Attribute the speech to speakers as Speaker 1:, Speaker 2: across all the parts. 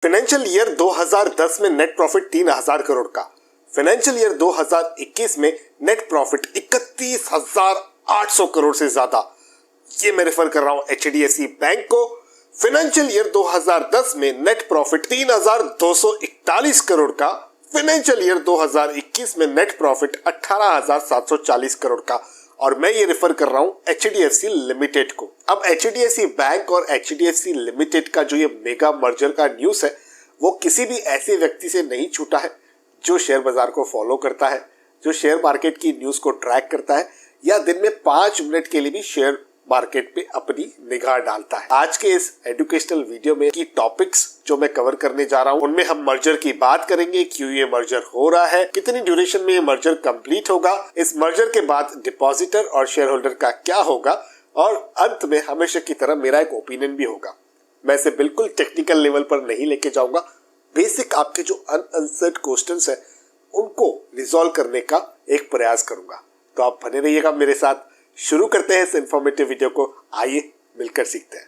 Speaker 1: Financial year 2010 में net profit 3000 crore का, financial year 2021 में नेट प्रॉफिट 31,800 करोड़ से ज्यादा। ये मैं रेफर कर रहा हूं एचडीएफसी बैंक को। फाइनेंशियल ईयर 2010 में नेट प्रॉफिट 3,241 करोड़ का, फाइनेंशियल ईयर 2021 में नेट प्रॉफिट 18,740 करोड़ का। और मैं ये रेफर कर रहा हूं एचडीएफसी लिमिटेड को। अब एचडीएफसी बैंक और एचडीएफसी लिमिटेड का जो ये मेगा मर्जर का न्यूज है, वो किसी भी ऐसे व्यक्ति से नहीं छूटा है जो शेयर बाजार को फॉलो करता है, जो शेयर मार्केट की न्यूज को ट्रैक करता है, या दिन में 5 मिनट के लिए भी शेयर मार्केट पे अपनी निगाह डालता है। आज के इस एजुकेशनल वीडियो में की टॉपिक्स जो मैं कवर करने जा रहा हूं, उनमें हम मर्जर की बात करेंगे, क्यों ये मर्जर हो रहा है, कितनी ड्यूरेशन में ये मर्जर कंप्लीट होगा, इस मर्जर के बाद डिपॉजिटर और शेयर होल्डर का क्या होगा, और अंत में हमेशा की तरह मेरा एक ओपिनियन भी होगा। मैं इसे बिल्कुल टेक्निकल लेवल पर नहीं लेके जाऊंगा, बेसिक आपके जो अनआंसर्ड क्वेश्चंस है उनको रिजॉल्व करने का एक प्रयास करूंगा। तो आप बने रहिएगा मेरे साथ। शुरू करते हैं इस इंफॉर्मेटिव वीडियो को, आइए मिलकर सीखते हैं।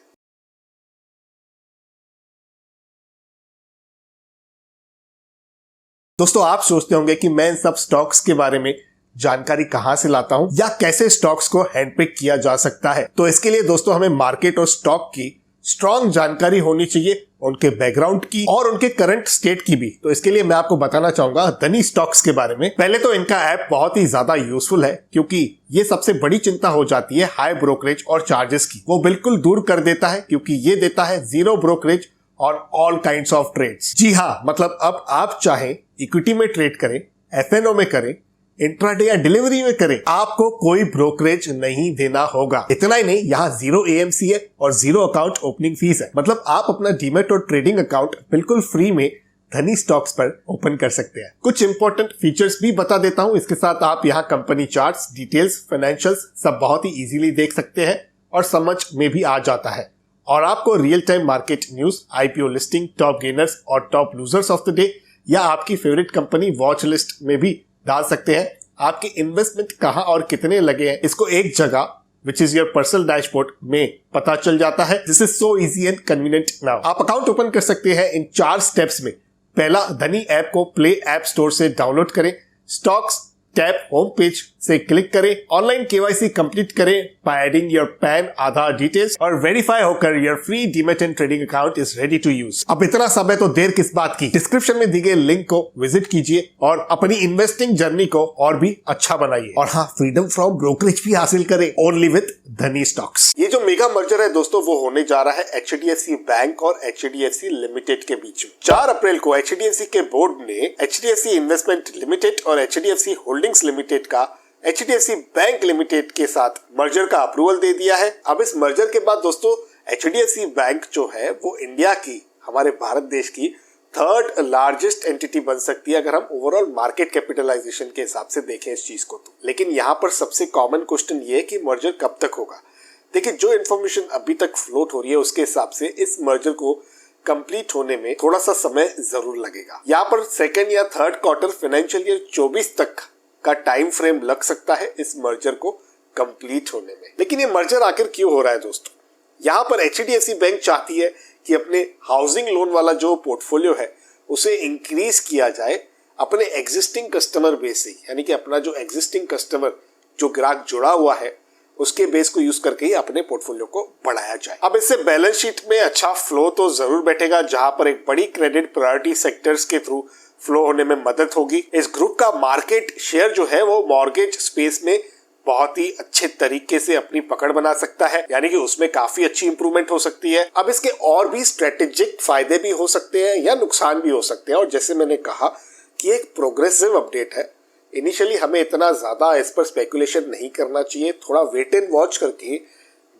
Speaker 1: दोस्तों, आप सोचते होंगे कि मैं इन सब स्टॉक्स के बारे में जानकारी कहां से लाता हूं या कैसे स्टॉक्स को हैंडपिक किया जा सकता है। तो इसके लिए दोस्तों हमें मार्केट और स्टॉक की स्ट्रॉन्ग जानकारी होनी चाहिए, उनके बैकग्राउंड की और उनके करंट स्टेट की भी। तो इसके लिए मैं आपको बताना चाहूंगा धनी स्टॉक्स के बारे में। पहले तो इनका ऐप बहुत ही ज्यादा यूजफुल है, क्योंकि ये सबसे बड़ी चिंता हो जाती है हाई ब्रोकरेज और चार्जेस की, वो बिल्कुल दूर कर देता है, क्योंकि ये देता है 0 ब्रोकरेज और ऑल काइंड्स ऑफ ट्रेड्स। जी हाँ, मतलब अब आप चाहे इक्विटी में ट्रेड करें, एफएनओ में करें, इंट्राडे या डिलीवरी में करें, आपको कोई ब्रोकरेज नहीं देना होगा। इतना ही नहीं, यहाँ 0 एएमसी है और 0 अकाउंट ओपनिंग फीस है। मतलब आप अपना डीमैट और ट्रेडिंग अकाउंट बिल्कुल फ्री में धनी स्टॉक्स पर ओपन कर सकते हैं। कुछ इंपॉर्टेंट फीचर्स भी बता देता हूँ। इसके साथ आप यहाँ कंपनी चार्ट्स, डिटेल्स, फाइनेंशियल्स सब बहुत ही इजीली देख सकते हैं और समझ में भी आ जाता है। और आपको real time market news, IPO listing, top gainers और top losers of the day या आपकी फेवरेट कंपनी वॉच लिस्ट में भी डाल सकते हैं। आपके इन्वेस्टमेंट कहां और कितने लगे हैं, इसको एक जगह which is your personal dashboard में पता चल जाता है। This is so easy and convenient now. आप अकाउंट ओपन कर सकते हैं इन 4 स्टेप्स में। पहला, धनी ऐप को प्ले ऐप स्टोर से डाउनलोड करें, स्टॉक्स टैब होम पेज से क्लिक करें, ऑनलाइन केवाईसी कंप्लीट करें by adding your PAN, Aadhaar details और वेरीफाई होकर your free demat and trading account is ready to use. अब इतना सब है तो देर किस बात की, डिस्क्रिप्शन में दी गई लिंक को विजिट कीजिए और अपनी इन्वेस्टिंग जर्नी को और भी अच्छा बनाइए। और हाँ, फ्रीडम फ्रॉम ब्रोकरेज भी हासिल करें ओनली विद धनी स्टॉक्स। ये जो मेगा मर्जर है दोस्तों, वो होने जा रहा है एचडीएफसी बैंक और एचडीएफसी लिमिटेड के बीच में। 4 अप्रैल को एचडीएफसी के बोर्ड ने एचडीएफसी इन्वेस्टमेंट लिमिटेड और एचडीएफसी होल्डिंग्स लिमिटेड का एचडीएफसी बैंक लिमिटेड के साथ मर्जर का अप्रूवल दे दिया है। अब इस मर्जर के बाद दोस्तों एचडीएफसी बैंक जो है वो इंडिया की, हमारे भारत देश की 3rd लार्जेस्ट एंटिटी बन सकती है, अगर हम ओवरऑल मार्केट कैपिटलाइजेशन के हिसाब से देखें इस चीज को तो। लेकिन यहाँ पर सबसे कॉमन क्वेश्चन ये है कि मर्जर कब तक होगा। देखिए, जो इन्फॉर्मेशन अभी तक फ्लोट हो रही है उसके हिसाब से इस मर्जर को कंप्लीट होने में थोड़ा सा समय जरूर लगेगा। यहाँ पर 2nd या 3rd क्वार्टर फाइनेंशियल ईयर 24 तक का टाइम फ्रेम लग सकता है इस मर्जर को कंप्लीट होने में। लेकिन ये मर्जर आखिर क्यों हो रहा है दोस्तों? यहाँ पर एचडीएफसी बैंक चाहती है कि अपने हाउसिंग लोन वाला जो पोर्टफोलियो है उसे इंक्रीज किया जाए अपने एग्जिस्टिंग कस्टमर बेस से, यानी कि अपना जो एग्जिस्टिंग कस्टमर, जो ग्राहक जुड़ा हुआ है, उसके बेस को यूज करके ही अपने पोर्टफोलियो को बढ़ाया जाए। अब इससे बैलेंस शीट में अच्छा फ्लो तो जरूर बैठेगा, जहां पर एक बड़ी क्रेडिट प्रायोरिटी सेक्टर्स के थ्रू फ्लो होने में मदद होगी। इस ग्रुप का मार्केट शेयर जो है वो मॉर्गेज स्पेस में बहुत ही अच्छे तरीके से अपनी पकड़ बना सकता है, यानी कि उसमें काफी अच्छी इंप्रूवमेंट हो सकती है। अब इसके और भी स्ट्रेटेजिक फायदे भी हो सकते हैं या नुकसान भी हो सकते हैं, और जैसे मैंने कहा कि एक प्रोग्रेसिव अपडेट है, इनिशियली हमें इतना ज्यादा इस पर स्पेकुलेशन नहीं करना चाहिए। थोड़ा वेट एंड वॉच करके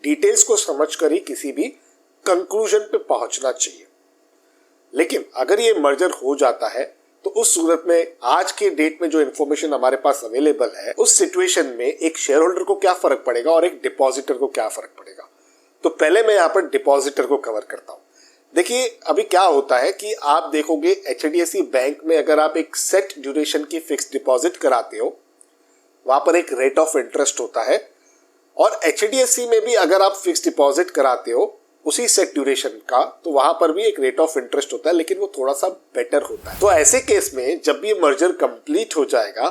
Speaker 1: डिटेल्स को समझ कर ही किसी भी कंक्लूजन पे पहुंचना चाहिए। लेकिन अगर ये मर्जर हो जाता है तो उस सूरत में आज के डेट में जो इन्फॉर्मेशन हमारे पास अवेलेबल है, उस सिचुएशन में एक शेयर होल्डर को क्या फर्क पड़ेगा और एक डिपॉजिटर को क्या फर्क पड़ेगा। तो पहले मैं यहाँ पर डिपॉजिटर को कवर करता हूँ। देखिए, अभी क्या होता है कि आप देखोगे एचडीएफसी बैंक में अगर आप एक सेट ड्यूरेशन की फिक्स डिपॉजिट कराते हो, वहां पर एक रेट ऑफ इंटरेस्ट होता है, और एचडीएफसी में भी अगर आप फिक्स डिपॉजिट कराते हो उसी सेट ड्यूरेशन का, तो वहां पर भी एक रेट ऑफ इंटरेस्ट होता है, लेकिन वो थोड़ा सा बेटर होता है। तो ऐसे केस में जब ये मर्जर कंप्लीट हो जाएगा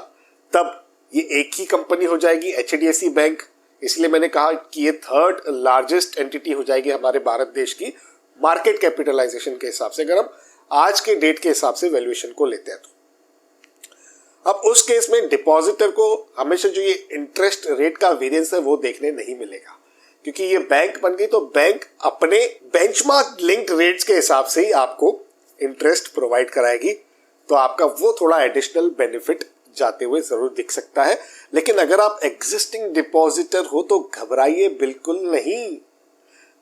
Speaker 1: तब ये एक ही कंपनी हो जाएगी, एचडीएफसी बैंक। इसलिए मैंने कहा कि ये थर्ड लार्जेस्ट एंटिटी हो जाएगी हमारे भारत देश की मार्केट कैपिटलाइजेशन के हिसाब से, अगर हम आज के डेट के हिसाब से वैल्यूएशन को लेते हैं तो। अब उस केस में डिपॉजिटर को हमेशा जो ये इंटरेस्ट रेट का वेरिएंस है वो देखने नहीं मिलेगा, क्योंकि ये बैंक बन गई तो बैंक अपने बेंचमार्क लिंक्ड रेट्स के हिसाब से ही आपको इंटरेस्ट प्रोवाइड कराएगी। तो आपका वो थोड़ा एडिशनल बेनिफिट जाते हुए जरूर दिख सकता है। लेकिन अगर आप एग्जिस्टिंग डिपॉजिटर हो तो घबराइए बिल्कुल नहीं।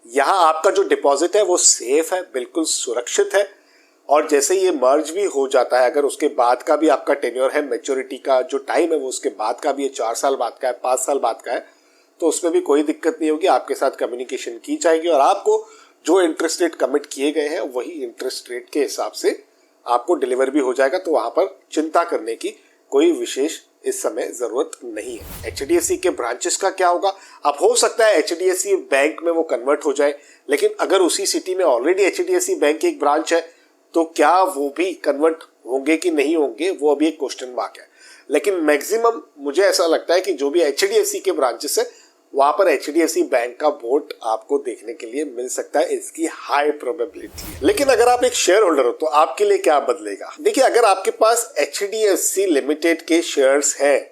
Speaker 1: यहां आपका जो डिपॉजिट है वो सेफ है, बिल्कुल सुरक्षित है। और जैसे ये मर्ज भी हो जाता है, अगर उसके बाद का भी आपका टेन्योर है, मैच्योरिटी का जो टाइम है वो उसके बाद का भी है, 4 साल बाद का है, 5 साल बाद का है, तो उसमें भी कोई दिक्कत नहीं होगी। आपके साथ कम्युनिकेशन की जाएगी और आपको जो इंटरेस्ट रेट कमिट किए गए हैं वही इंटरेस्ट रेट के हिसाब से आपको डिलीवर भी हो जाएगा। तो वहां पर चिंता करने की कोई विशेष इस समय जरूरत नहीं है। एचडीएफसी के ब्रांचेस का क्या होगा? अब हो सकता है एचडीएफसी बैंक में वो कन्वर्ट हो जाए, लेकिन अगर उसी सिटी में ऑलरेडी एचडीएफसी बैंक की एक ब्रांच है तो क्या वो भी कन्वर्ट होंगे कि नहीं होंगे, वो अभी एक क्वेश्चन मार्क है। लेकिन मैक्सिमम मुझे ऐसा लगता है कि जो भी एचडीएफसी के ब्रांचेस है वहां पर एचडीएफसी बैंक का बोर्ड आपको देखने के लिए मिल सकता है, इसकी हाई प्रोबेबिलिटी है। लेकिन अगर आप एक शेयर होल्डर हो तो आपके लिए क्या बदलेगा? देखिए, अगर आपके पास एचडीएफसी लिमिटेड के शेयर्स हैं,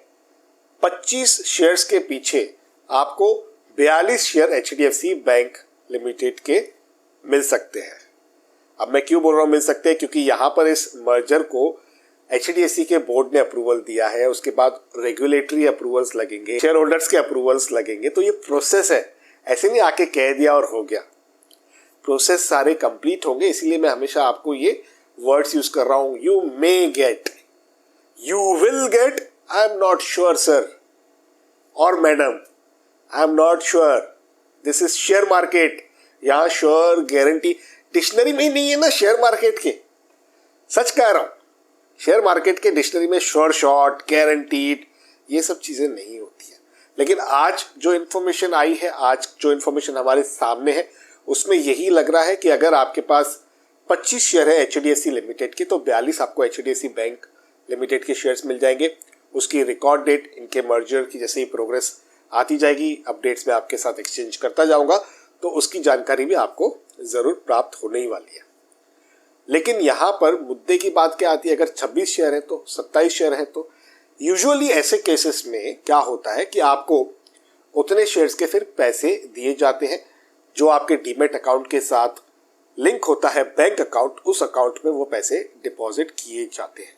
Speaker 1: 25 शेयर्स के पीछे आपको 42 शेयर एचडीएफसी बैंक लिमिटेड के मिल सकते हैं। अब मैं क्यों बोल रहा हूं मिल सकते हैं, क्योंकि यहां पर इस मर्जर को एचडीएफसी के बोर्ड ने अप्रूवल दिया है, उसके बाद रेगुलेटरी अप्रूवल्स लगेंगे, शेयर होल्डर्स के अप्रूवल्स लगेंगे। तो ये प्रोसेस है, ऐसे नहीं आके कह दिया और हो गया। प्रोसेस सारे कंप्लीट होंगे, इसीलिए मैं हमेशा आपको ये वर्ड्स यूज कर रहा हूं, you may get, you will get, I am not sure sir और madam, I am not sure. This is share market, यहां श्योर गारंटी डिक्शनरी में ही नहीं है ना शेयर मार्केट के, सच कह रहा हूं। शेयर मार्केट के डिक्शनरी में श्योर, शॉर्ट, गारंटीड ये सब चीजें नहीं होती है। लेकिन आज जो इन्फॉर्मेशन आई है, आज जो इन्फॉर्मेशन हमारे सामने है, उसमें यही लग रहा है कि अगर आपके पास 25 शेयर है एचडीएफसी लिमिटेड के, तो 42 आपको एचडीएफसी बैंक लिमिटेड के शेयर्स मिल जाएंगे। उसकी रिकॉर्ड डेट इनके मर्जर की जैसे ही प्रोग्रेस आती जाएगी, अपडेट्स में आपके साथ एक्सचेंज करता जाऊंगा, तो उसकी जानकारी भी आपको जरूर प्राप्त होने ही वाली है। लेकिन यहां पर मुद्दे की बात क्या आती है, अगर 26 शेयर है तो 27 शेयर है तो यूजुअली ऐसे केसेस में क्या होता है कि आपको उतने शेयर्स के फिर पैसे दिए जाते हैं जो आपके डीमेट अकाउंट के साथ लिंक होता है बैंक अकाउंट, उस अकाउंट में वो पैसे डिपॉजिट किए जाते हैं।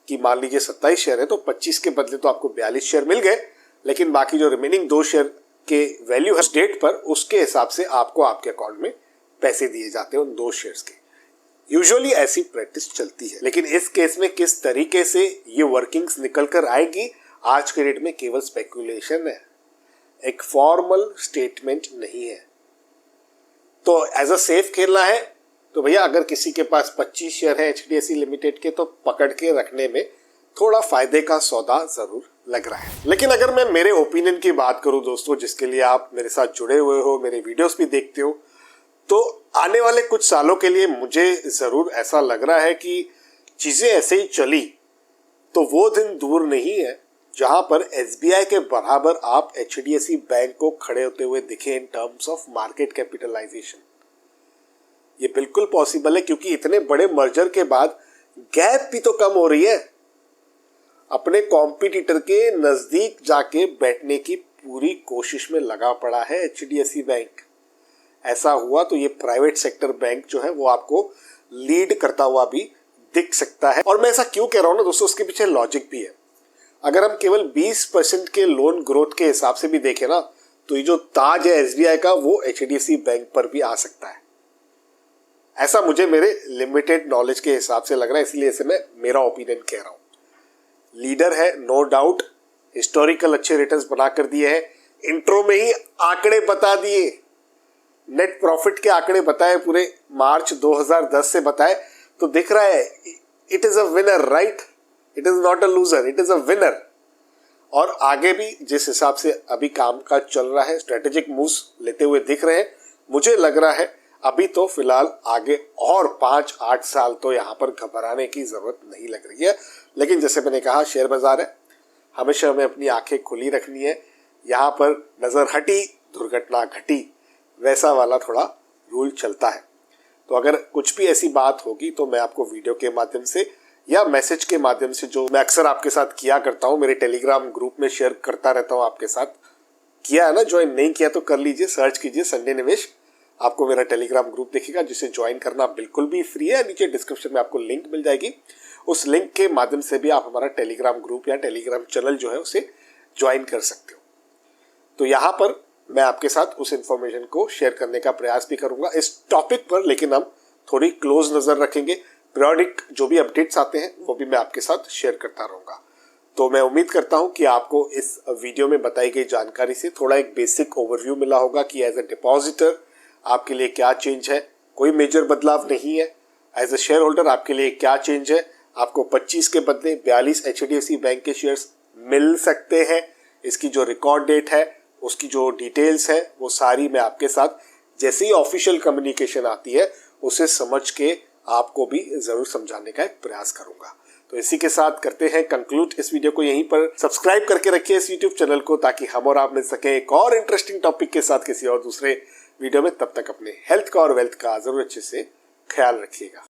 Speaker 1: कि मान लीजिए 27 शेयर है तो 25 के बदले तो आपको 42 शेयर मिल गए, लेकिन बाकी जो रिमेनिंग 2 शेयर के वैल्यू है डेट पर, उसके हिसाब से आपको आपके अकाउंट में पैसे दिए जाते हैं उन 2 शेयर्स के। यूजुअली ऐसी प्रैक्टिस चलती है, लेकिन इस केस में किस तरीके से ये वर्किंग्स निकल कर आएगी आज के डेट में केवल स्पेकुलेशन है, एक फॉर्मल स्टेटमेंट नहीं है। तो एज अ सेफ खेलना है तो भैया अगर किसी के पास 25 शेयर है एचडीएफसी लिमिटेड के, तो पकड़ के रखने में थोड़ा फायदे का सौदा जरूर लग रहा है। लेकिन अगर मैं मेरे ओपिनियन की बात करूं दोस्तों, जिसके लिए आप मेरे साथ जुड़े हुए हो, मेरे वीडियोस भी देखते हो, तो आने वाले कुछ सालों के लिए मुझे जरूर ऐसा लग रहा है कि चीजें ऐसे ही चली तो वो दिन दूर नहीं है जहां पर एसबीआई के बराबर आप एचडीएफसी बैंक को खड़े होते हुए दिखे in terms of market capitalization. ये बिल्कुल पॉसिबल है, क्योंकि इतने बड़े मर्जर के बाद गैप भी तो कम हो रही है। अपने कॉम्पिटिटर के नजदीक जाके बैठने की पूरी कोशिश में लगा पड़ा है एचडीएफसी बैंक। ऐसा हुआ तो ये प्राइवेट सेक्टर बैंक जो है वो आपको लीड करता हुआ भी दिख सकता है। और मैं ऐसा क्यों कह रहा हूं ना दोस्तों, उसके पीछे लॉजिक भी है। अगर हम केवल 20% के लोन ग्रोथ के हिसाब से भी देखें ना, तो ये जो ताज है एसबीआई का, वो एचडीएफसी बैंक पर भी आ सकता है। ऐसा मुझे मेरे लिमिटेड नॉलेज के हिसाब से लग रहा है, इसलिए इसे मैं मेरा ओपिनियन कह रहा हूं। लीडर है नो डाउट, हिस्टोरिकल अच्छे रिटर्न्स बना कर दिए हैं, इंट्रो में ही आंकड़े बता दिए, नेट प्रॉफिट के आंकड़े बताए, पूरे मार्च 2010 से बताए, तो दिख रहा है it is a winner, right? It is not a loser, it is a winner. और आगे भी जिस हिसाब से अभी काम काज चल रहा है, स्ट्रेटेजिक मूव्स लेते हुए दिख रहे हैं, मुझे लग रहा है अभी तो फिलहाल आगे और 5-8 साल तो यहाँ पर घबराने की जरूरत नहीं लग रही है। लेकिन जैसे मैंने कहा, शेयर बाजार है, हमेशा हमें अपनी आंखें खुली रखनी है। यहाँ पर नजर हटी दुर्घटना घटी, वैसा वाला थोड़ा रूल चलता है। तो अगर कुछ भी ऐसी बात होगी तो मैं आपको वीडियो के माध्यम से या मैसेज के माध्यम से, जो मैं अक्सर आपके साथ किया करता हूँ, मेरे टेलीग्राम ग्रुप में शेयर करता रहता हूँ आपके साथ। किया है ना ज्वाइन? नहीं किया तो कर लीजिए, सर्च कीजिए संडे निवेश, आपको मेरा टेलीग्राम ग्रुप दिखेगा, जिसे ज्वाइन करना बिल्कुल भी फ्री है। नीचे डिस्क्रिप्शन में आपको लिंक मिल जाएगी, उस लिंक के माध्यम से भी आप हमारा टेलीग्राम ग्रुप या टेलीग्राम चैनल जो है उसे ज्वाइन कर सकते हो। तो यहाँ पर मैं आपके साथ उस इंफॉर्मेशन को शेयर करने का प्रयास भी करूंगा इस टॉपिक पर, लेकिन हम थोड़ी क्लोज नजर रखेंगे। पीरियोडिक जो भी अपडेट्स आते हैं वो भी मैं आपके साथ शेयर करता रहूंगा। तो मैं उम्मीद करता हूं कि आपको इस वीडियो में बताई गई जानकारी से थोड़ा एक बेसिक ओवरव्यू मिला होगा कि एज ए डिपॉजिटर आपके लिए क्या चेंज है। कोई मेजर बदलाव नहीं है। एज ए शेयर होल्डर आपके लिए क्या चेंज है, आपको 25 के बदले 42 HDFC बैंक के शेयर्स मिल सकते हैं। इसकी जो रिकॉर्ड डेट है, उसकी जो डिटेल्स है, वो सारी मैं आपके साथ जैसे ही ऑफिशियल कम्युनिकेशन आती है उसे समझ के आपको भी जरूर समझाने का एक प्रयास करूंगा। तो इसी के साथ करते हैं कंक्लूड इस वीडियो को यहीं पर। सब्सक्राइब करके रखिए इस यूट्यूब चैनल को, ताकि हम और आप मिल सके एक और इंटरेस्टिंग टॉपिक के साथ किसी और दूसरे वीडियो में। तब तक अपने हेल्थ का और वेल्थ का जरूर अच्छे से ख्याल रखिएगा।